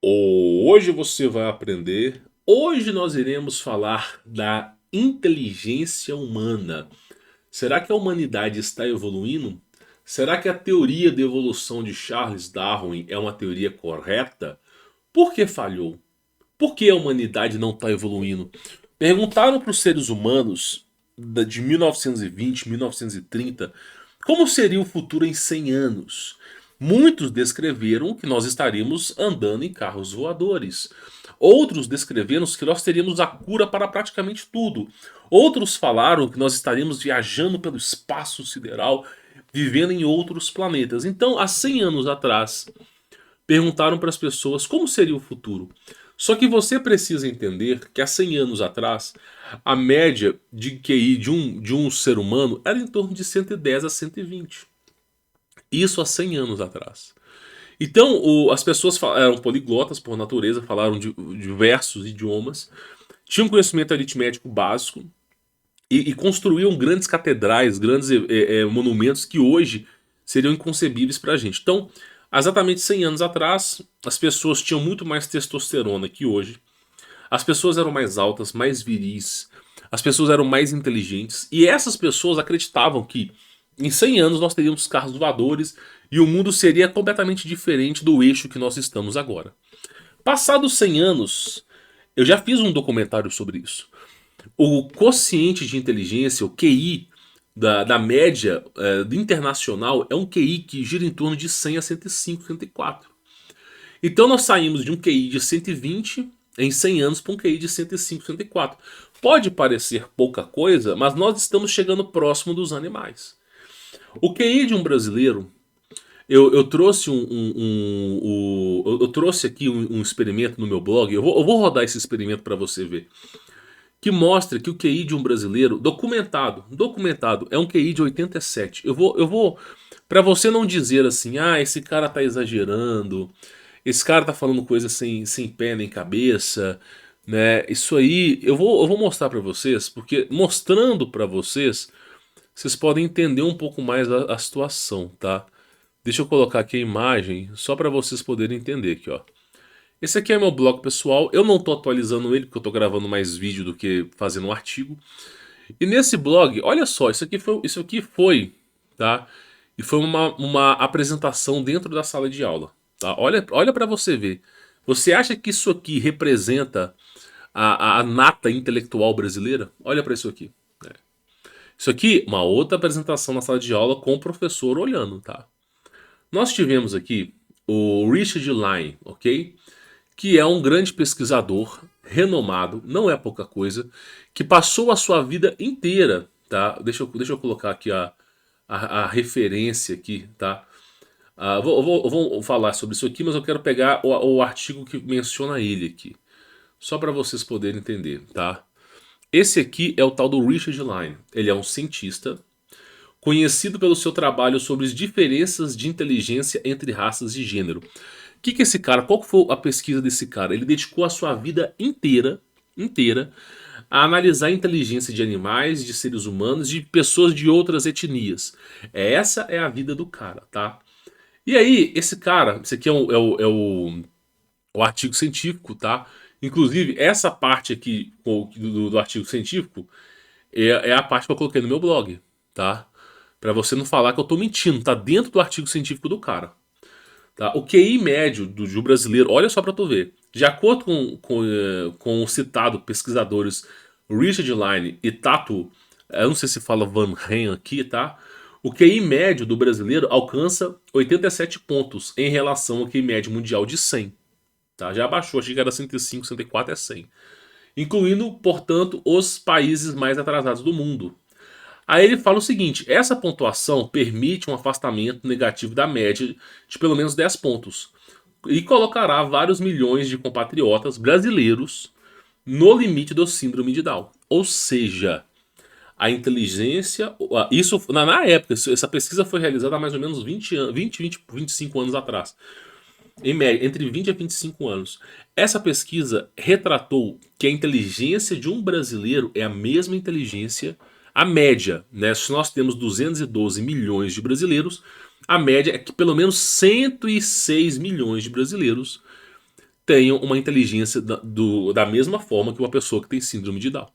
Hoje você vai aprender. Hoje nós iremos falar da inteligência humana. Será que a humanidade está evoluindo? Será que a teoria da evolução de Charles Darwin é uma teoria correta? Por que falhou? Por que a humanidade não está evoluindo? Perguntaram para os seres humanos de 1920, 1930, como seria o futuro em 100 anos. Muitos descreveram que nós estaríamos andando em carros voadores. Outros descreveram que nós teríamos a cura para praticamente tudo. Outros falaram que nós estaríamos viajando pelo espaço sideral, vivendo em outros planetas. Então, há 100 anos atrás, perguntaram para as pessoas como seria o futuro. Só que você precisa entender que há 100 anos atrás, a média de QI de um ser humano era em torno de 110 a 120. Isso há 100 anos atrás. Então, as pessoas eram poliglotas por natureza, falaram de diversos idiomas, tinham conhecimento aritmético básico e construíam grandes catedrais, grandes monumentos que hoje seriam inconcebíveis para a gente. Então, há exatamente 100 anos atrás, as pessoas tinham muito mais testosterona que hoje. As pessoas eram mais altas, mais viris. As pessoas eram mais inteligentes. E essas pessoas acreditavam que em 100 anos nós teríamos carros voadores e o mundo seria completamente diferente do eixo que nós estamos agora. Passados 100 anos, eu já fiz um documentário sobre isso. O quociente de inteligência, o QI, da média internacional é um QI que gira em torno de 100 a 105, 104. Então nós saímos de um QI de 120 em 100 anos para um QI de 105, 104. Pode parecer pouca coisa, mas nós estamos chegando próximo dos animais. O QI de um brasileiro, eu trouxe eu trouxe aqui um experimento no meu blog. Eu vou rodar esse experimento para você ver, que mostra que o QI de um brasileiro documentado é um QI de 87. Eu vou para você não dizer assim, esse cara tá exagerando, esse cara tá falando coisa sem pé nem cabeça, né? Isso aí eu vou mostrar para vocês, porque mostrando para vocês, vocês podem entender um pouco mais a situação, tá? Deixa eu colocar aqui a imagem só para vocês poderem entender aqui, ó. Esse aqui é meu blog pessoal. Eu não tô atualizando ele porque eu tô gravando mais vídeo do que fazendo um artigo. E nesse blog, olha só, isso aqui foi, tá? E foi uma apresentação dentro da sala de aula, tá? Olha para você ver. Você acha que isso aqui representa a nata intelectual brasileira? Olha para isso aqui. Né? Isso aqui, uma outra apresentação na sala de aula com o professor olhando, tá? Nós tivemos aqui o Richard Lyne, ok? Que é um grande pesquisador, renomado, não é pouca coisa, que passou a sua vida inteira, tá? Deixa eu colocar aqui a referência aqui, tá? Eu vou falar sobre isso aqui, mas eu quero pegar o artigo que menciona ele aqui, só para vocês poderem entender, tá? Esse aqui é o tal do Richard Lyne. Ele é um cientista conhecido pelo seu trabalho sobre as diferenças de inteligência entre raças e gênero. Que esse cara, qual que foi a pesquisa desse cara? Ele dedicou a sua vida inteira, a analisar a inteligência de animais, de seres humanos, de pessoas de outras etnias. Essa é a vida do cara, tá? E aí, esse cara, esse aqui é o artigo científico, tá? Inclusive, essa parte aqui do artigo científico é a parte que eu coloquei no meu blog, tá? Pra você não falar que eu tô mentindo, tá dentro do artigo científico do cara. Tá? O QI médio do brasileiro, olha só para tu ver. De acordo com o citado pesquisadores Richard Lyne e Tato, eu não sei se fala Van Rijn aqui, tá? O QI médio do brasileiro alcança 87 pontos em relação ao QI médio mundial de 100. Tá? Já abaixou, achei que era 105, 104 é 100. Incluindo, portanto, os países mais atrasados do mundo. Aí ele fala o seguinte: essa pontuação permite um afastamento negativo da média de pelo menos 10 pontos e colocará vários milhões de compatriotas brasileiros no limite do síndrome de Down. Ou seja, a inteligência. Isso na época, essa pesquisa foi realizada há mais ou menos 25 anos atrás. Em média, entre 20 a 25 anos. Essa pesquisa retratou que a inteligência de um brasileiro é a mesma inteligência, a média, né? Se nós temos 212 milhões de brasileiros, a média é que pelo menos 106 milhões de brasileiros tenham uma inteligência da mesma forma que uma pessoa que tem síndrome de Down.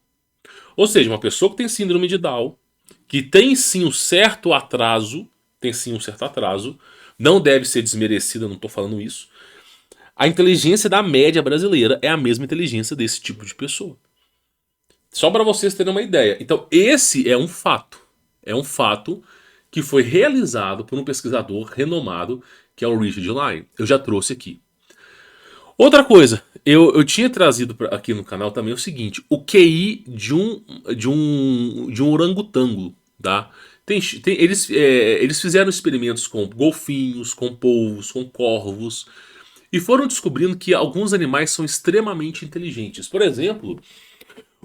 Ou seja, uma pessoa que tem síndrome de Down, que tem sim um certo atraso, não deve ser desmerecida, não estou falando isso. A inteligência da média brasileira é a mesma inteligência desse tipo de pessoa. Só para vocês terem uma ideia. Então, esse é um fato. É um fato que foi realizado por um pesquisador renomado, que é o Richard Lyon. Eu já trouxe aqui. Outra coisa, eu tinha trazido aqui no canal também o seguinte: o QI de um orangotango, tá? Eles fizeram experimentos com golfinhos, com polvos, com corvos, e foram descobrindo que alguns animais são extremamente inteligentes. Por exemplo,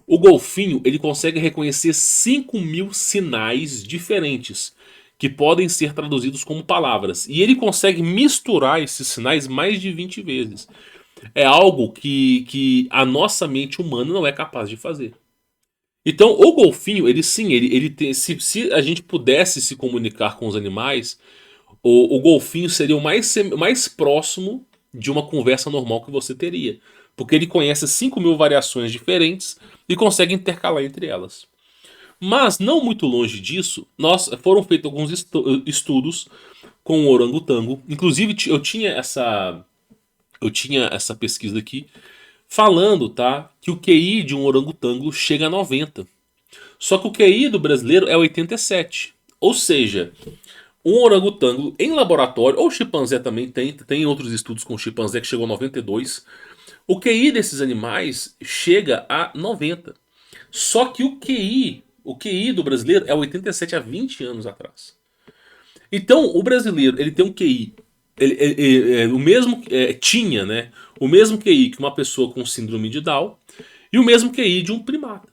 o golfinho ele consegue reconhecer 5.000 sinais diferentes que podem ser traduzidos como palavras. E ele consegue misturar esses sinais mais de 20 vezes. É algo que a nossa mente humana não é capaz de fazer. Então, o golfinho, ele sim, ele tem, se a gente pudesse se comunicar com os animais, o golfinho seria o mais próximo de uma conversa normal que você teria. Porque ele conhece 5.000 variações diferentes e consegue intercalar entre elas. Mas, não muito longe disso, foram feitos alguns estudos com o orangotango. Inclusive, eu tinha essa pesquisa aqui falando, tá, que o QI de um orangotango chega a 90. Só que o QI do brasileiro é 87. Ou seja, um orangotango em laboratório, ou chimpanzé também tem outros estudos com chimpanzé que chegou a 92. O QI desses animais chega a 90. Só que o QI do brasileiro é 87 há 20 anos atrás. Então, o brasileiro, ele tem um QI, o mesmo, tinha, né, o mesmo QI que uma pessoa com síndrome de Down e o mesmo QI de um primata.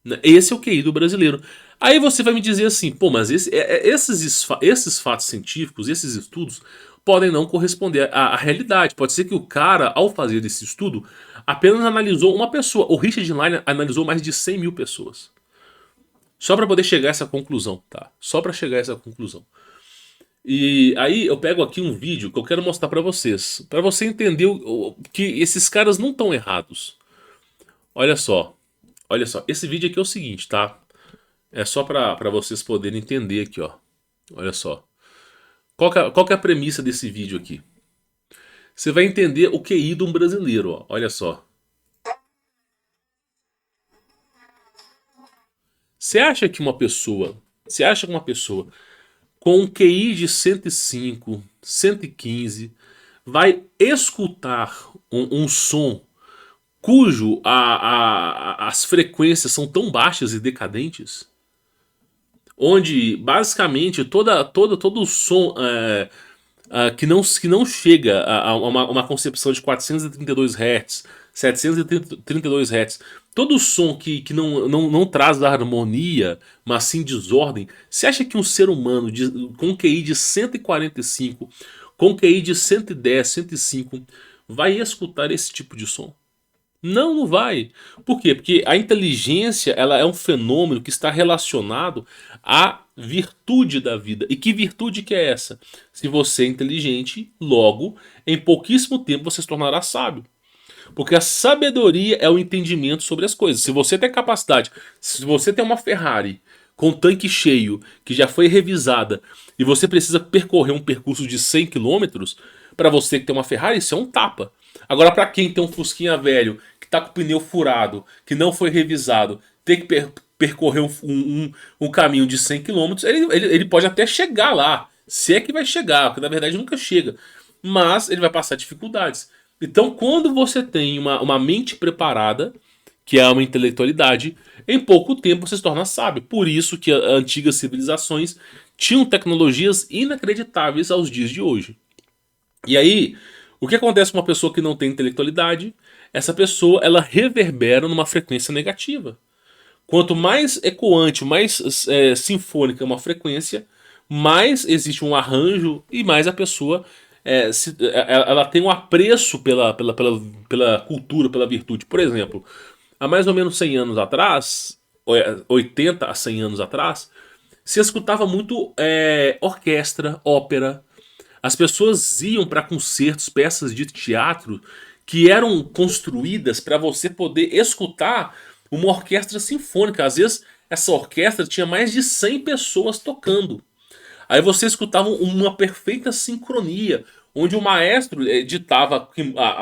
Né? Esse é o QI do brasileiro. Aí você vai me dizer assim, pô, mas esses fatos científicos, esses estudos, podem não corresponder à realidade. Pode ser que o cara, ao fazer esse estudo, apenas analisou uma pessoa. O Richard Lyon analisou mais de 100.000 pessoas. Só para poder chegar a essa conclusão, tá? Só para chegar a essa conclusão. E aí eu pego aqui um vídeo que eu quero mostrar para você entender que esses caras não estão errados. Olha só, olha só, esse vídeo aqui é o seguinte, tá? É só para vocês poderem entender aqui, ó. Olha só. Qual que é a premissa desse vídeo aqui? Você vai entender o QI de um brasileiro, ó. Olha só. Você acha que uma pessoa com um QI de 105, 115 vai escutar um som cujo as frequências são tão baixas e decadentes, onde basicamente todo o som que não chega a uma concepção de 432 Hz, 732 Hz, todo o som que não traz a harmonia, mas sim desordem. Você acha que um ser humano com QI de 145, com QI de 110, 105, vai escutar esse tipo de som? Não, não vai. Por quê? Porque a inteligência ela é um fenômeno que está relacionado à virtude da vida. E que virtude que é essa? Se você é inteligente, logo, em pouquíssimo tempo você se tornará sábio. Porque a sabedoria é o entendimento sobre as coisas. Se você tem capacidade, se você tem uma Ferrari com tanque cheio, que já foi revisada, e você precisa percorrer um percurso de 100 quilômetros, para você que tem uma Ferrari, isso é um tapa. Agora, para quem tem um Fusquinha velho, que está com o pneu furado, que não foi revisado, tem que percorrer um caminho de 100 quilômetros, ele pode até chegar lá. Se é que vai chegar, porque na verdade nunca chega. Mas ele vai passar dificuldades. Então, quando você tem uma mente preparada, que é uma intelectualidade, em pouco tempo você se torna sábio. Por isso que as antigas civilizações tinham tecnologias inacreditáveis aos dias de hoje. E aí, o que acontece com uma pessoa que não tem intelectualidade? Essa pessoa ela reverbera numa frequência negativa. Quanto mais ecoante, mais sinfônica é uma frequência, mais existe um arranjo e mais a pessoa ela tem um apreço pela cultura, pela virtude. Por exemplo, há mais ou menos 100 anos atrás, 80 a 100 anos atrás, se escutava muito orquestra, ópera. As pessoas iam para concertos, peças de teatro que eram construídas para você poder escutar uma orquestra sinfônica. Às vezes essa orquestra tinha mais de 100 pessoas tocando. Aí você escutava uma perfeita sincronia, onde o maestro ditava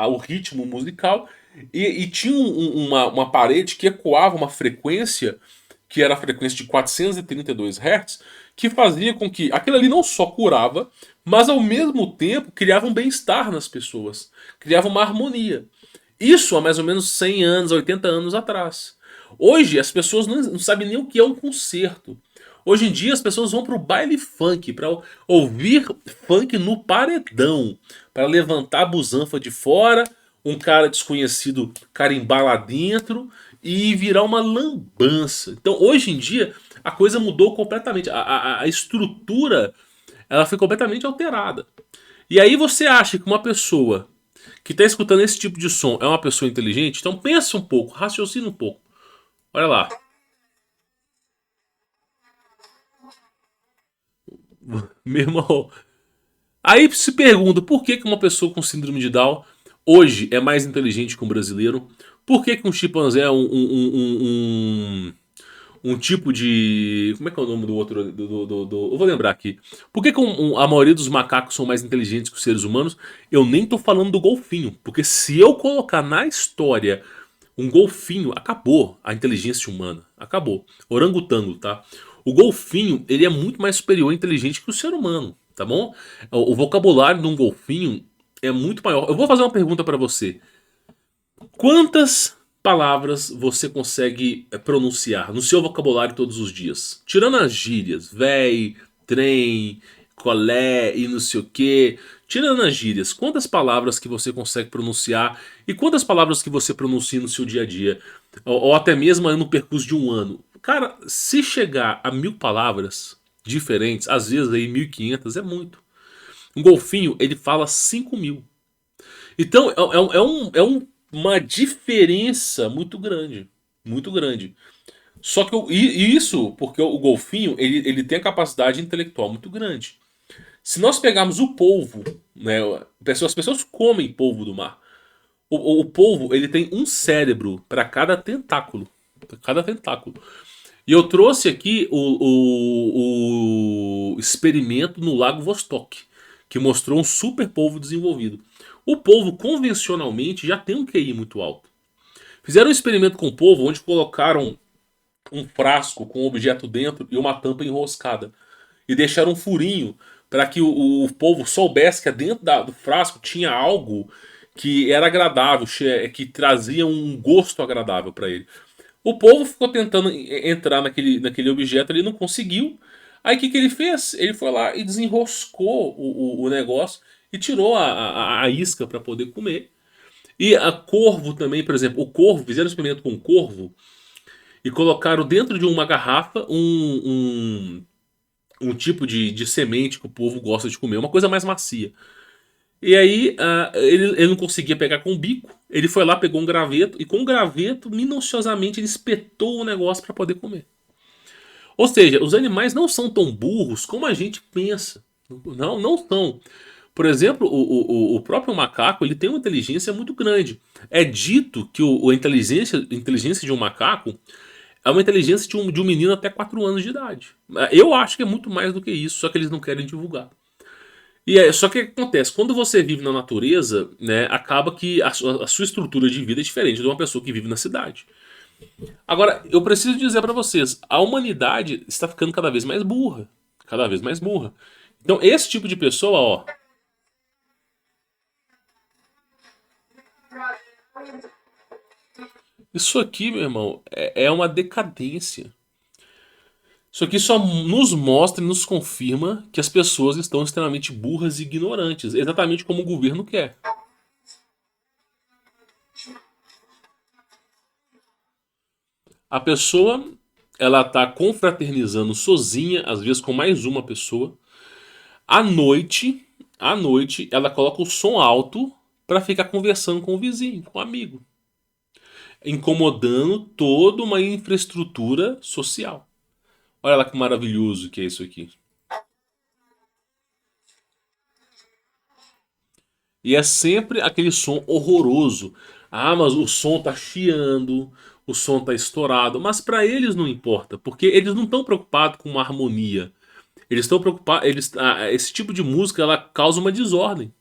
o ritmo musical e tinha uma parede que ecoava uma frequência, que era a frequência de 432 Hz, que fazia com que aquilo ali não só curava, mas ao mesmo tempo criava um bem-estar nas pessoas, criava uma harmonia. Isso há mais ou menos 100 anos, 80 anos atrás. Hoje as pessoas não sabem nem o que é um concerto. Hoje em dia as pessoas vão pro baile funk para ouvir funk no paredão, para levantar a busanfa de fora, um cara desconhecido carimbar lá dentro e virar uma lambança. Então hoje em dia a coisa mudou completamente, a estrutura ela foi completamente alterada. E aí você acha que uma pessoa que está escutando esse tipo de som é uma pessoa inteligente? Então pensa um pouco, raciocina um pouco. Olha lá. Meu irmão, aí se pergunta por que uma pessoa com síndrome de Down hoje é mais inteligente que um brasileiro? Por que um chimpanzé é um tipo de. Como é que é o nome do outro? Eu vou lembrar aqui. Por que a maioria dos macacos são mais inteligentes que os seres humanos? Eu nem tô falando do golfinho. Porque se eu colocar na história um golfinho, acabou a inteligência humana. Acabou. Orangotango, tá? O golfinho, ele é muito mais superior e inteligente que o ser humano, tá bom? O vocabulário de um golfinho é muito maior. Eu vou fazer uma pergunta pra você. Quantas palavras você consegue pronunciar no seu vocabulário todos os dias? Tirando as gírias, véi, trem, colé e não sei o que. Tirando as gírias, quantas palavras que você consegue pronunciar e quantas palavras que você pronuncia no seu dia a dia? Ou até mesmo no percurso de um ano. Cara, se chegar a 1.000 palavras diferentes, às vezes aí 1.500 é muito. Um golfinho, ele fala 5.000. Então uma diferença muito grande. Muito grande. Só que isso porque o golfinho ele tem a capacidade intelectual muito grande. Se nós pegarmos o polvo, né, as pessoas comem polvo do mar. O polvo ele tem um cérebro para cada tentáculo. Pra cada tentáculo. E eu trouxe aqui o experimento no Lago Vostok, que mostrou um super polvo desenvolvido. O polvo convencionalmente já tem um QI muito alto. Fizeram um experimento com o polvo onde colocaram um frasco com um objeto dentro e uma tampa enroscada. E deixaram um furinho para que o polvo soubesse que dentro do frasco tinha algo que era agradável, que trazia um gosto agradável para ele. O povo ficou tentando entrar naquele objeto, ele não conseguiu. Aí o que ele fez? Ele foi lá e desenroscou o negócio e tirou a isca para poder comer. E a corvo também, por exemplo, o corvo, fizeram um experimento com o corvo e colocaram dentro de uma garrafa um tipo de semente que o povo gosta de comer, uma coisa mais macia. E aí ele não conseguia pegar com o bico. Ele foi lá, pegou um graveto e com o graveto, minuciosamente, ele espetou o negócio para poder comer. Ou seja, os animais não são tão burros como a gente pensa. Não, não são. Por exemplo, o próprio macaco ele tem uma inteligência muito grande. É dito que a inteligência de um macaco é uma inteligência de um menino até 4 anos de idade. Eu acho que é muito mais do que isso, só que eles não querem divulgar. Só que o que acontece? Quando você vive na natureza, né, acaba que a sua estrutura de vida é diferente de uma pessoa que vive na cidade. Agora, eu preciso dizer pra vocês, a humanidade está ficando cada vez mais burra. Cada vez mais burra. Então, esse tipo de pessoa, ó. Isso aqui, meu irmão, é uma decadência. Isso aqui só nos mostra e nos confirma que as pessoas estão extremamente burras e ignorantes, exatamente como o governo quer. A pessoa, ela tá confraternizando sozinha, às vezes com mais uma pessoa. À noite, ela coloca o som alto para ficar conversando com o vizinho, com o amigo, incomodando toda uma infraestrutura social. Olha lá que maravilhoso que é isso aqui. E é sempre aquele som horroroso. Ah, mas o som tá chiando, o som tá estourado. Mas para eles não importa, porque eles não estão preocupados com uma harmonia. Eles estão preocupados. Esse tipo de música ela causa uma desordem.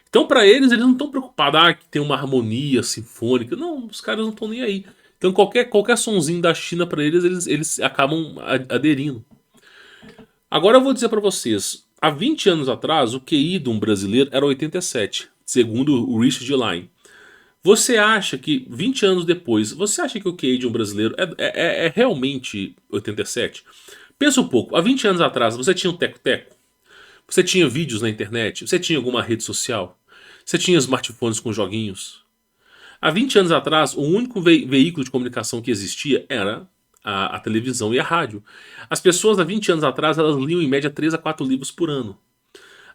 Então, para eles não estão preocupados que tem uma harmonia sinfônica. Não, os caras não estão nem aí. Então, qualquer sonzinho da China para eles acabam aderindo. Agora eu vou dizer para vocês, há 20 anos atrás, o QI de um brasileiro era 87, segundo o Richard Line. Você acha que, 20 anos depois, você acha que o QI de um brasileiro é realmente 87? Pensa um pouco, há 20 anos atrás, você tinha um teco-teco? Você tinha vídeos na internet? Você tinha alguma rede social? Você tinha smartphones com joguinhos? Há 20 anos atrás, o único veículo de comunicação que existia era a televisão e a rádio. As pessoas há 20 anos atrás elas liam em média 3 a 4 livros por ano.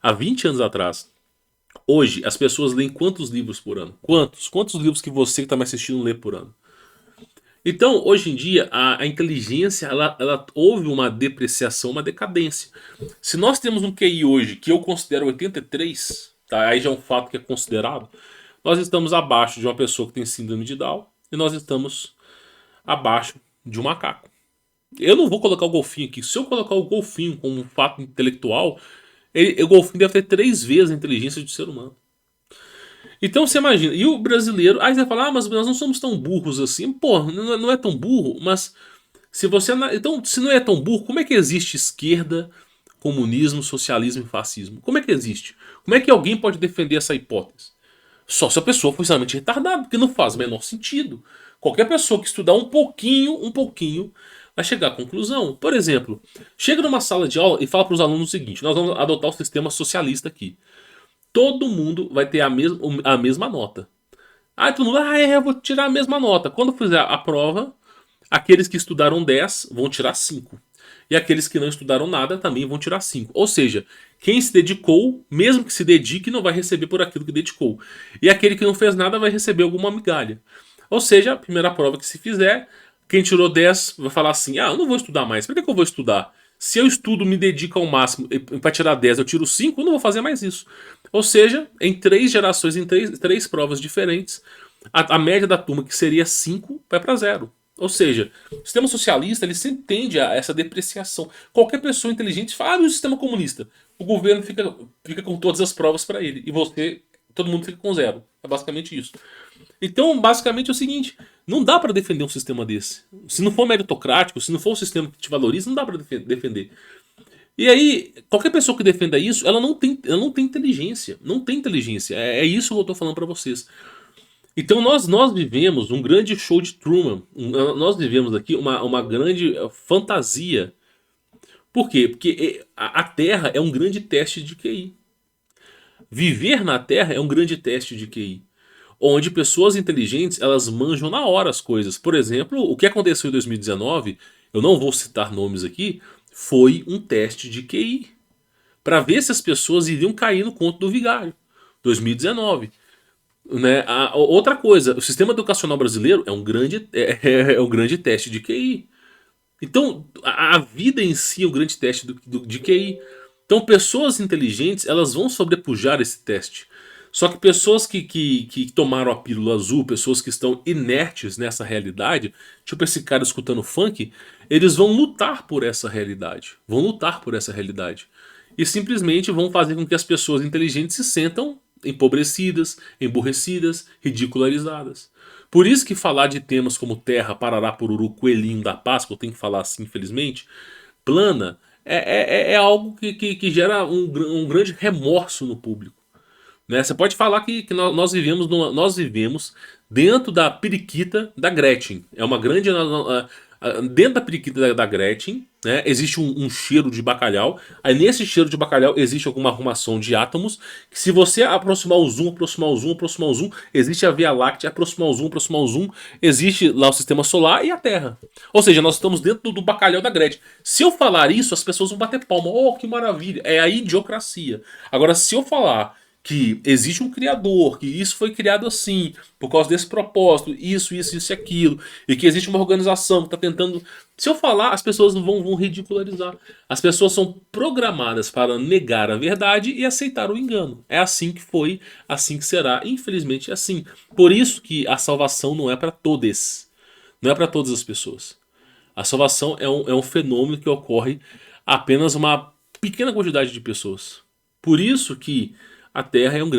Há 20 anos atrás. Hoje, as pessoas leem quantos livros por ano? Quantos? Quantos livros que você que está me assistindo lê por ano? Então, hoje em dia, a inteligência ela houve uma depreciação, uma decadência. Se nós temos um QI hoje que eu considero 83, tá? Aí já é um fato que é considerado, nós estamos abaixo de uma pessoa que tem síndrome de Down e nós estamos abaixo de um macaco. Eu não vou colocar o golfinho aqui. Se eu colocar o golfinho como um fato intelectual, o golfinho deve ter 3 vezes a inteligência do ser humano. Então você imagina, e o brasileiro, aí você vai falar, mas nós não somos tão burros assim. Pô, não é tão burro, mas se você. Então, se não é tão burro, como é que existe esquerda, comunismo, socialismo e fascismo? Como é que existe? Como é que alguém pode defender essa hipótese? Só se a pessoa for extremamente retardada, porque não faz o menor sentido. Qualquer pessoa que estudar um pouquinho, vai chegar à conclusão. Por exemplo, chega numa sala de aula e fala para os alunos o seguinte: nós vamos adotar o sistema socialista aqui. Todo mundo vai ter a mesma nota. Ah, todo mundo, eu vou tirar a mesma nota. Quando fizer a prova, aqueles que estudaram 10 vão tirar 5. E aqueles que não estudaram nada também vão tirar 5. Ou seja, quem se dedicou, mesmo que se dedique, não vai receber por aquilo que dedicou. E aquele que não fez nada vai receber alguma migalha. Ou seja, a primeira prova que se fizer, quem tirou 10 vai falar assim: eu não vou estudar mais. Por que eu vou estudar? Se eu estudo, me dedico ao máximo e para tirar 10 eu tiro 5, eu não vou fazer mais isso. Ou seja, em 3 gerações, em 3 provas diferentes, a média da turma, que seria 5, vai para 0. Ou seja, o sistema socialista ele sempre tende a essa depreciação. Qualquer pessoa inteligente fala, o sistema comunista. O governo fica com todas as provas para ele. E você, todo mundo fica com 0. É basicamente isso. Então, basicamente é o seguinte: não dá para defender um sistema desse. Se não for meritocrático, se não for um sistema que te valoriza, não dá para defender. E aí, qualquer pessoa que defenda isso, ela não tem inteligência. Não tem inteligência. É isso que eu estou falando para vocês. Então nós vivemos um grande show de Truman. Nós vivemos aqui uma grande fantasia. Por quê? Porque a Terra é um grande teste de QI. Viver na Terra é um grande teste de QI. Onde pessoas inteligentes elas manjam na hora as coisas. Por exemplo, o que aconteceu em 2019, eu não vou citar nomes aqui, foi um teste de QI. Para ver se as pessoas iriam cair no conto do vigário. 2019. Né? Outra coisa, o sistema educacional brasileiro é um grande teste de QI. Então, a vida em si é um grande teste de QI. Então, pessoas inteligentes elas vão sobrepujar esse teste. Só que pessoas que tomaram a pílula azul, pessoas que estão inertes nessa realidade, tipo esse cara escutando funk, eles vão lutar por essa realidade. Vão lutar por essa realidade. E simplesmente vão fazer com que as pessoas inteligentes se sentam empobrecidas, emburrecidas, ridicularizadas. Por isso que falar de temas como terra, parará, pururu, coelhinho da Páscoa, eu tenho que falar assim, infelizmente, plana, é algo que gera um grande remorso no público. Né? Você pode falar que nós vivemos dentro da periquita da Gretchen. É uma grande. Dentro da periquita da Gretchen, né, existe um cheiro de bacalhau. Aí nesse cheiro de bacalhau existe alguma arrumação de átomos. Que se você aproximar o zoom, existe a Via Láctea, aproximar o zoom, existe lá o sistema solar e a Terra. Ou seja, nós estamos dentro do bacalhau da Gretchen. Se eu falar isso, as pessoas vão bater palma. Oh, que maravilha! É a idiocracia. Agora, se eu falar que existe um criador, que isso foi criado assim, por causa desse propósito, isso e aquilo, e que existe uma organização que está tentando. Se eu falar, as pessoas vão ridicularizar. As pessoas são programadas para negar a verdade e aceitar o engano. É assim que foi, assim que será, infelizmente é assim. Por isso que a salvação não é para todos, não é para todas as pessoas. A salvação é um fenômeno que ocorre a apenas uma pequena quantidade de pessoas. Por isso que a Terra é um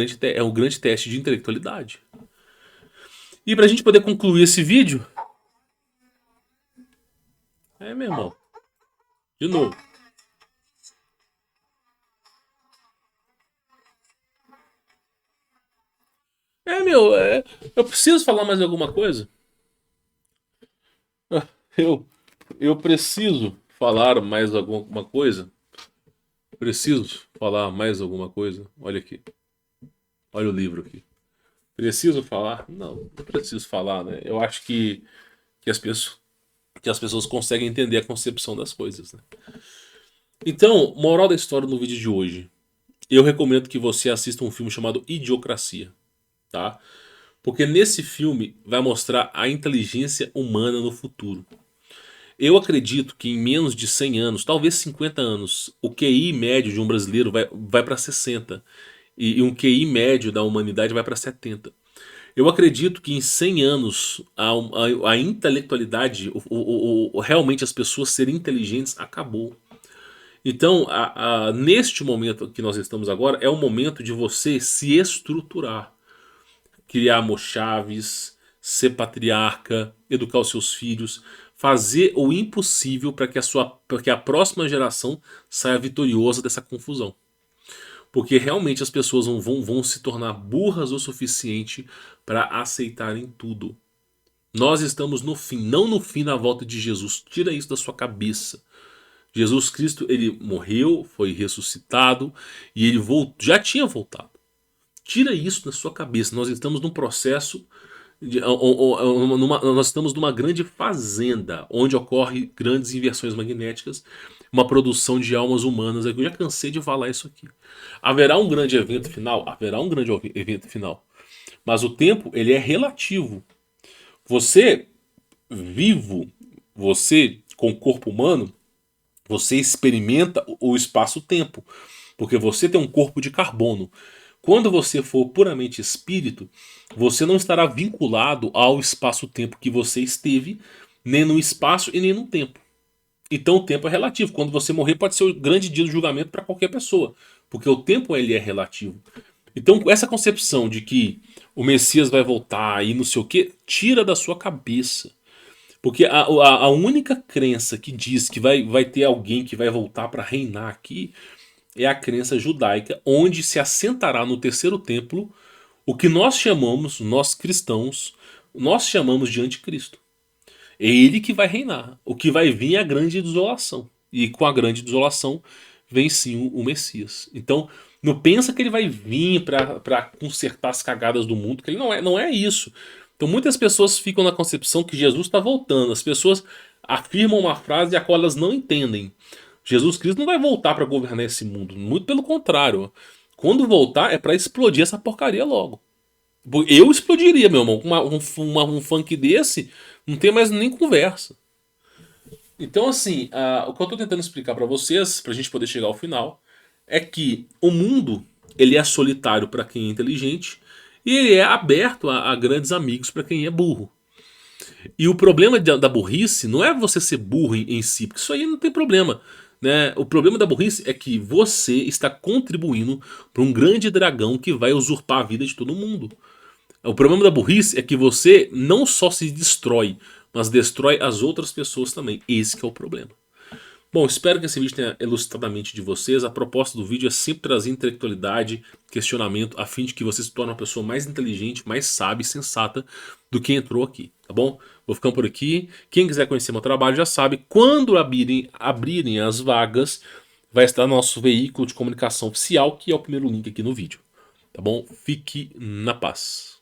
grande teste de intelectualidade. E para a gente poder concluir esse vídeo, meu irmão, de novo. Eu preciso falar mais alguma coisa? Eu, eu preciso falar mais alguma coisa? Preciso falar mais alguma coisa? Olha aqui. Olha o livro aqui. Preciso falar? Não preciso falar, né? Eu acho que, as pessoas, que as pessoas conseguem entender a concepção das coisas, né? Então, moral da história no vídeo de hoje. Eu recomendo que você assista um filme chamado Idiocracia, tá? Porque nesse filme vai mostrar a inteligência humana no futuro. Eu acredito que em menos de 100 anos, talvez 50 anos, o QI médio de um brasileiro vai para 60. E um QI médio da humanidade vai para 70. Eu acredito que em 100 anos a intelectualidade, realmente as pessoas serem inteligentes, acabou. Então, neste momento que nós estamos agora, é o momento de você se estruturar. Criar mochaves, ser patriarca, educar os seus filhos, fazer o impossível para que a próxima geração saia vitoriosa dessa confusão. Porque realmente as pessoas vão se tornar burras o suficiente para aceitarem tudo. Nós estamos no fim, não no fim da volta de Jesus. Tira isso da sua cabeça. Jesus Cristo, ele morreu, foi ressuscitado e ele já tinha voltado. Tira isso da sua cabeça. Nós estamos num processo, nós estamos numa grande fazenda onde ocorre grandes inversões magnéticas, uma produção de almas humanas. Eu já cansei de falar isso aqui. Haverá um grande evento final? Haverá um grande evento final. Mas o tempo, ele é relativo. Você vivo, você com o corpo humano, você experimenta o espaço-tempo, porque você tem um corpo de carbono. Quando você for puramente espírito, você não estará vinculado ao espaço-tempo que você esteve, nem no espaço e nem no tempo. Então o tempo é relativo. Quando você morrer pode ser o grande dia do julgamento para qualquer pessoa, porque o tempo ele é relativo. Então essa concepção de que o Messias vai voltar e não sei o que, tira da sua cabeça. Porque a única crença que diz que vai ter alguém que vai voltar para reinar aqui é a crença judaica, onde se assentará no terceiro templo o que nós chamamos, nós cristãos, nós chamamos de anticristo. É ele que vai reinar. O que vai vir é a grande desolação. E com a grande desolação vem sim o Messias. Então não pensa que ele vai vir para consertar as cagadas do mundo, que ele não é isso. Então muitas pessoas ficam na concepção que Jesus está voltando. As pessoas afirmam uma frase a qual elas não entendem. Jesus Cristo não vai voltar para governar esse mundo. Muito pelo contrário. Quando voltar é para explodir essa porcaria logo. Eu explodiria, meu irmão. Um funk desse não tem mais nem conversa. Então, assim, o que eu estou tentando explicar para vocês, para a gente poder chegar ao final, é que o mundo ele é solitário para quem é inteligente e ele é aberto a grandes amigos para quem é burro. E o problema da burrice não é você ser burro em si, porque isso aí não tem problema. Né? O problema da burrice é que você está contribuindo para um grande dragão que vai usurpar a vida de todo mundo. O problema da burrice é que você não só se destrói, mas destrói as outras pessoas também. Esse que é o problema. Bom, espero que esse vídeo tenha elucidado a mente de vocês. A proposta do vídeo é sempre trazer intelectualidade, questionamento, a fim de que você se torne uma pessoa mais inteligente, mais sábia e sensata do que entrou aqui, tá bom? Vou ficando por aqui. Quem quiser conhecer meu trabalho já sabe, quando abrirem as vagas, vai estar nosso veículo de comunicação oficial, que é o primeiro link aqui no vídeo, tá bom? Fique na paz.